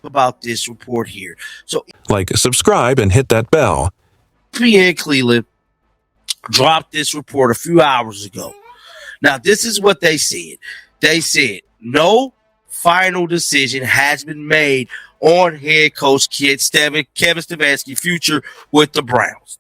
about this report here. So Like, subscribe, and hit that bell. ESPN Cleveland dropped this report a few hours ago. Now, this is what they said. They said no final decision has been made on head coach Kevin Stefanski's future with the Browns.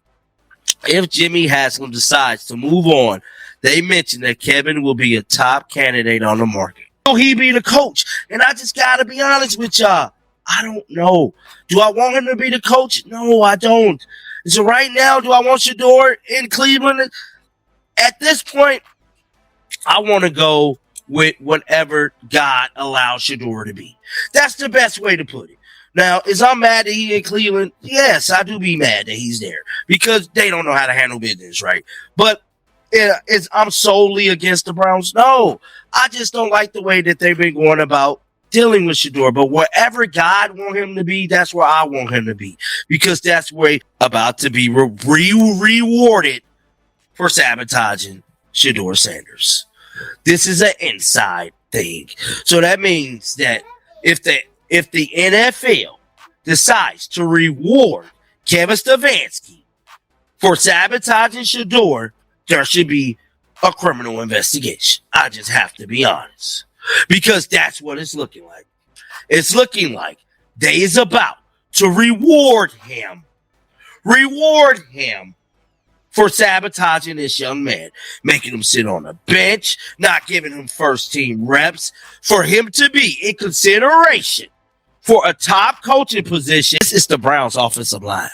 If Jimmy Haslam decides to move on, they mentioned that Kevin will be a top candidate on the market. Will he be the coach? And I just got to be honest with y'all. I don't know. Do I want him to be the coach? No, I don't. So right now, do I want Shedeur in Cleveland? At this point, I want to go with whatever God allows Shedeur to be. That's the best way to put it. Now, is I'm mad that he's in Cleveland? Yes, I do be mad that he's there because they don't know how to handle business, right? But I'm solely against the Browns? No. I just don't like the way that they've been going about dealing with Shedeur. But wherever God wants him to be, that's where I want him to be because that's where he's about to be rewarded for sabotaging Shedeur Sanders. This is an inside thing. So that means that if the NFL decides to reward Kevin Stefanski for sabotaging Shedeur, there should be a criminal investigation. I just have to be honest. Because that's what it's looking like. It's looking like they is about to reward him for sabotaging this young man, making him sit on a bench, not giving him first team reps, for him to be in consideration for a top coaching position. This is the Browns offensive line.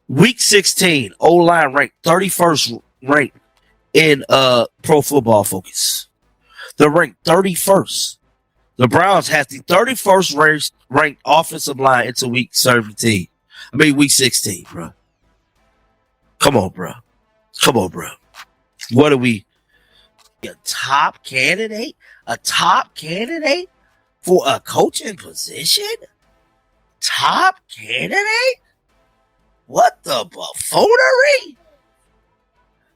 Week 16, O-line ranked 31st ranked in Pro Football Focus. They're ranked 31st. The Browns has the 31st ranked offensive line into week 16, bro. Come on, bro. What are we? A top candidate? A top candidate for a coaching position? Top candidate? What the buffoonery?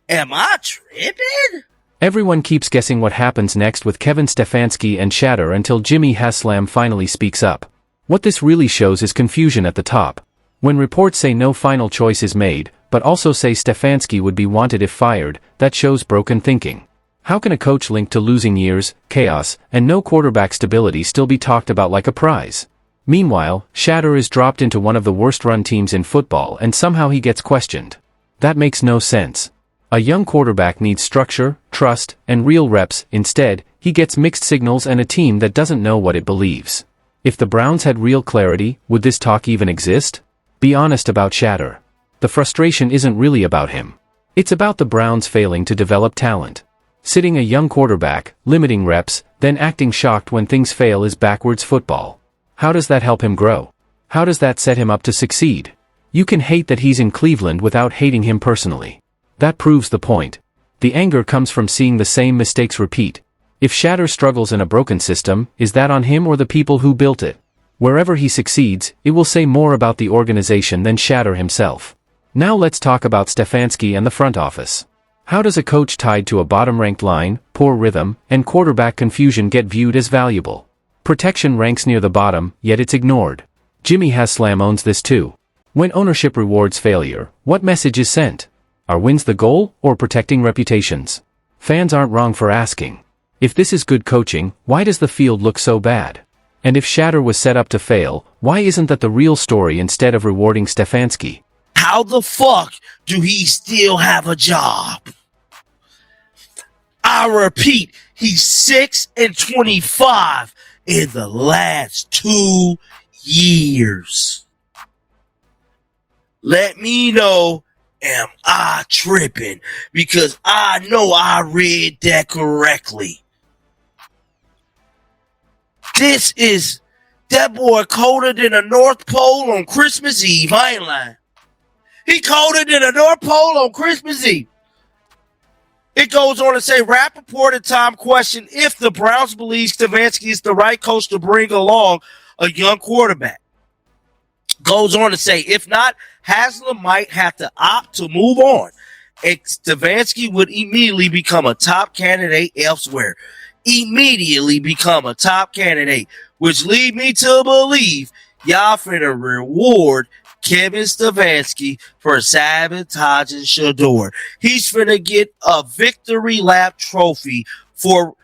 Am I tripping? Everyone keeps guessing what happens next with Kevin Stefanski and Shedeur until Jimmy Haslam finally speaks up. What this really shows is confusion at the top. When reports say no final choice is made, but also say Stefanski would be wanted if fired, that shows broken thinking. How can a coach linked to losing years, chaos, and no quarterback stability still be talked about like a prize? Meanwhile, Shedeur is dropped into one of the worst-run teams in football and somehow he gets questioned. That makes no sense. A young quarterback needs structure, trust, and real reps. Instead, he gets mixed signals and a team that doesn't know what it believes. If the Browns had real clarity, would this talk even exist? Be honest about Shedeur. The frustration isn't really about him. It's about the Browns failing to develop talent. Sitting a young quarterback, limiting reps, then acting shocked when things fail is backwards football. How does that help him grow? How does that set him up to succeed? You can hate that he's in Cleveland without hating him personally. That proves the point. The anger comes from seeing the same mistakes repeat. If Shedeur struggles in a broken system, is that on him or the people who built it? Wherever he succeeds, it will say more about the organization than Shedeur himself. Now let's talk about Stefanski and the front office. How does a coach tied to a bottom-ranked line, poor rhythm, and quarterback confusion get viewed as valuable? Protection ranks near the bottom, yet it's ignored. Jimmy Haslam owns this too. When ownership rewards failure, what message is sent? Are wins the goal, or protecting reputations? Fans aren't wrong for asking. If this is good coaching, why does the field look so bad? And if Shedeur was set up to fail, why isn't that the real story instead of rewarding Stefanski? How the fuck do he still have a job? I repeat, he's 6-25 in the last 2 years. Let me know, am I tripping? Because I know I read that correctly. This is that boy colder than the North Pole on Christmas Eve. I ain't lying. He colder than the North Pole on Christmas Eve. It goes on to say, Rappaport at time questioned if the Browns believe Stefanski is the right coach to bring along a young quarterback. Goes on to say, if not, Haslam might have to opt to move on. And Stefanski would immediately become a top candidate elsewhere. immediately become a top candidate, which lead me to believe y'all finna reward Kevin Stefanski for sabotaging Shedeur. He's finna get a victory lap trophy for.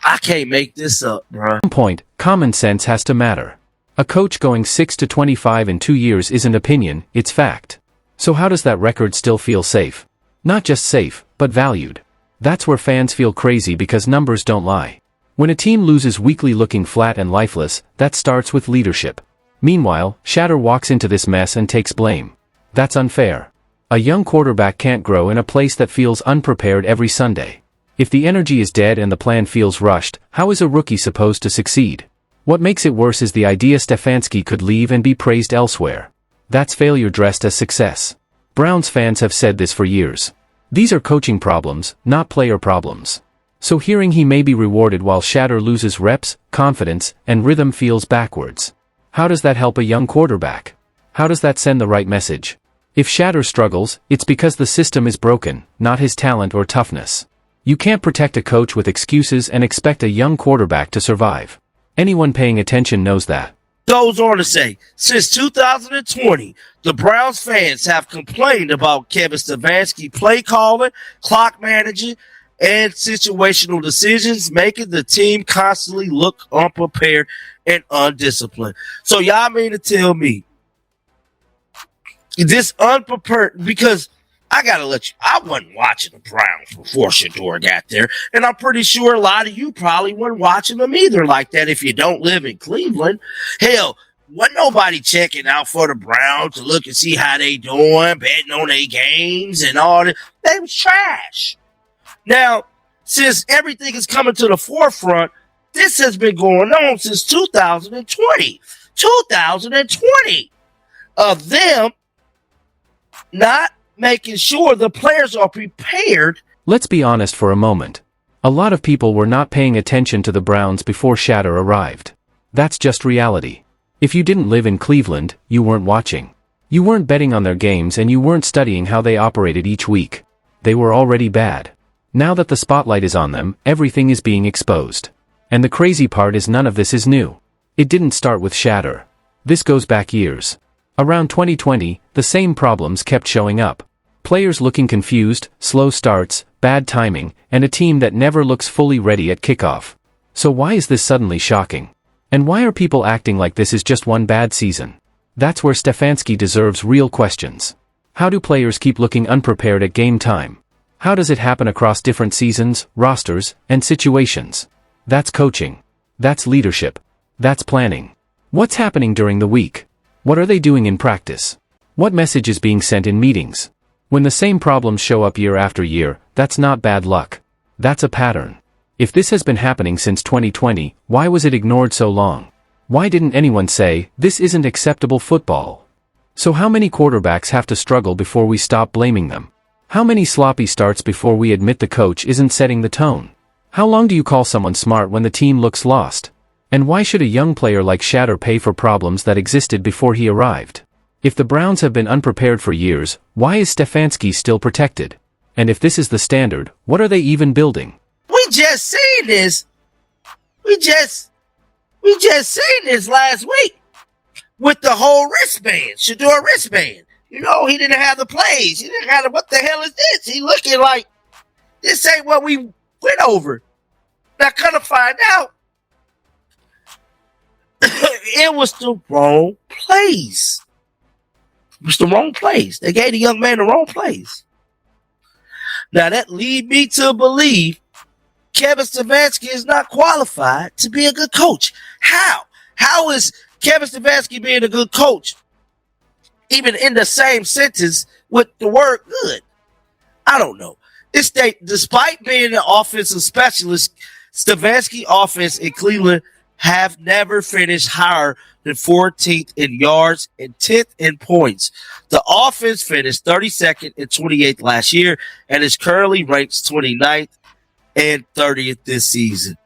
I can't make this up, bruh. At some point, common sense has to matter. A coach going 6-25 in 2 years isn't opinion, it's fact. So how does that record still feel safe? Not just safe, but valued. That's where fans feel crazy because numbers don't lie. When a team loses weekly looking flat and lifeless, that starts with leadership. Meanwhile, Shedeur walks into this mess and takes blame. That's unfair. A young quarterback can't grow in a place that feels unprepared every Sunday. If the energy is dead and the plan feels rushed, how is a rookie supposed to succeed? What makes it worse is the idea Stefanski could leave and be praised elsewhere. That's failure dressed as success. Browns fans have said this for years. These are coaching problems, not player problems. So hearing he may be rewarded while Shedeur loses reps, confidence, and rhythm feels backwards. How does that help a young quarterback? How does that send the right message? If Shedeur struggles, it's because the system is broken, not his talent or toughness. You can't protect a coach with excuses and expect a young quarterback to survive. Anyone paying attention knows that. Goes on to say, since 2020, the Browns fans have complained about Kevin Stefanski play calling, clock managing, and situational decisions, making the team constantly look unprepared and undisciplined. So y'all mean to tell me this unprepared, because I gotta let you, I wasn't watching the Browns before Shedeur got there, and I'm pretty sure a lot of you probably weren't watching them either like that if you don't live in Cleveland. Hell, wasn't nobody checking out for the Browns to look and see how they doing, betting on their games and all that. They was trash. Now, since everything is coming to the forefront, this has been going on since 2020. 2020 of them not making sure the players are prepared. Let's be honest for a moment. A lot of people were not paying attention to the Browns before Shedeur arrived. That's just reality. If you didn't live in Cleveland, you weren't watching. You weren't betting on their games and you weren't studying how they operated each week. They were already bad. Now that the spotlight is on them, everything is being exposed. And the crazy part is none of this is new. It didn't start with Shedeur. This goes back years. Around 2020, the same problems kept showing up. Players looking confused, slow starts, bad timing, and a team that never looks fully ready at kickoff. So why is this suddenly shocking? And why are people acting like this is just one bad season? That's where Stefanski deserves real questions. How do players keep looking unprepared at game time? How does it happen across different seasons, rosters, and situations? That's coaching. That's leadership. That's planning. What's happening during the week? What are they doing in practice? What message is being sent in meetings? When the same problems show up year after year, that's not bad luck. That's a pattern. If this has been happening since 2020, why was it ignored so long? Why didn't anyone say, this isn't acceptable football? So how many quarterbacks have to struggle before we stop blaming them? How many sloppy starts before we admit the coach isn't setting the tone? How long do you call someone smart when the team looks lost? And why should a young player like Shedeur pay for problems that existed before he arrived? If the Browns have been unprepared for years, why is Stefanski still protected? And if this is the standard, what are they even building? We just seen this. We just seen this last week with the whole wristband, Shedeur wristband. You know, he didn't have the plays. He didn't have the, what the hell is this? He looking like, this ain't what we went over. Now, come to find out, it was the wrong plays. It was the wrong plays. They gave the young man the wrong plays. Now, that lead me to believe Kevin Stefanski is not qualified to be a good coach. How? How is Kevin Stefanski being a good coach even in the same sentence with the word good? I don't know. Despite being an offensive specialist, Stefanski offense in Cleveland have never finished higher than 14th in yards and 10th in points. The offense finished 32nd and 28th last year and is currently ranked 29th and 30th this season.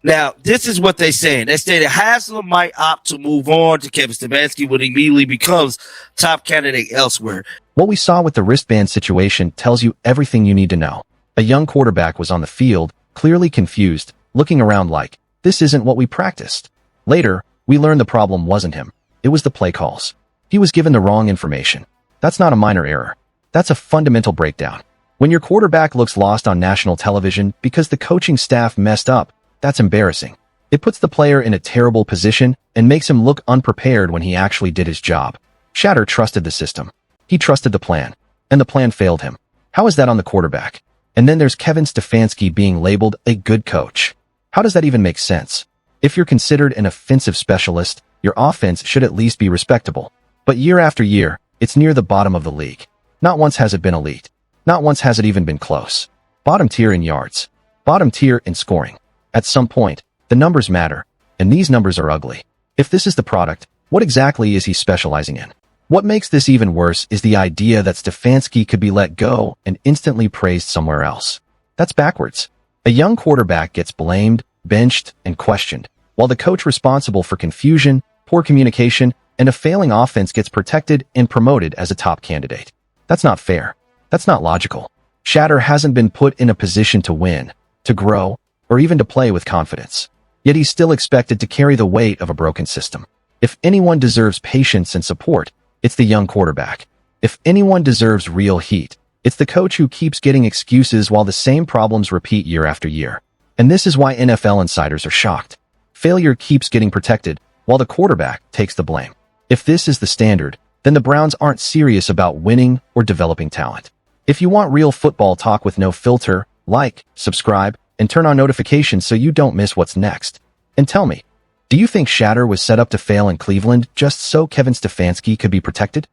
Now, this is what they're saying. They say that Haslam might opt to move on to Kevin Stefanski when he immediately becomes top candidate elsewhere. What we saw with the wristband situation tells you everything you need to know. A young quarterback was on the field, clearly confused, looking around like, this isn't what we practiced. Later, we learned the problem wasn't him. It was the play calls. He was given the wrong information. That's not a minor error. That's a fundamental breakdown. When your quarterback looks lost on national television because the coaching staff messed up, that's embarrassing. It puts the player in a terrible position and makes him look unprepared when he actually did his job. Shedeur trusted the system. He trusted the plan. And the plan failed him. How is that on the quarterback? And then there's Kevin Stefanski being labeled a good coach. How does that even make sense? If you're considered an offensive specialist, your offense should at least be respectable. But year after year, it's near the bottom of the league. Not once has it been elite. Not once has it even been close. Bottom tier in yards. Bottom tier in scoring. At some point, the numbers matter, and these numbers are ugly. If this is the product, what exactly is he specializing in? What makes this even worse is the idea that Stefanski could be let go and instantly praised somewhere else. That's backwards. A young quarterback gets blamed, benched, and questioned, while the coach responsible for confusion, poor communication, and a failing offense gets protected and promoted as a top candidate. That's not fair. That's not logical. Shedeur hasn't been put in a position to win, to grow, or even to play with confidence. Yet he's still expected to carry the weight of a broken system. If anyone deserves patience and support, it's the young quarterback. If anyone deserves real heat, it's the coach who keeps getting excuses while the same problems repeat year after year. And this is why NFL insiders are shocked. Failure keeps getting protected, while the quarterback takes the blame. If this is the standard, then the Browns aren't serious about winning or developing talent. If you want real football talk with no filter, like, subscribe, and turn on notifications so you don't miss what's next. And tell me, do you think Shedeur was set up to fail in Cleveland just so Kevin Stefanski could be protected?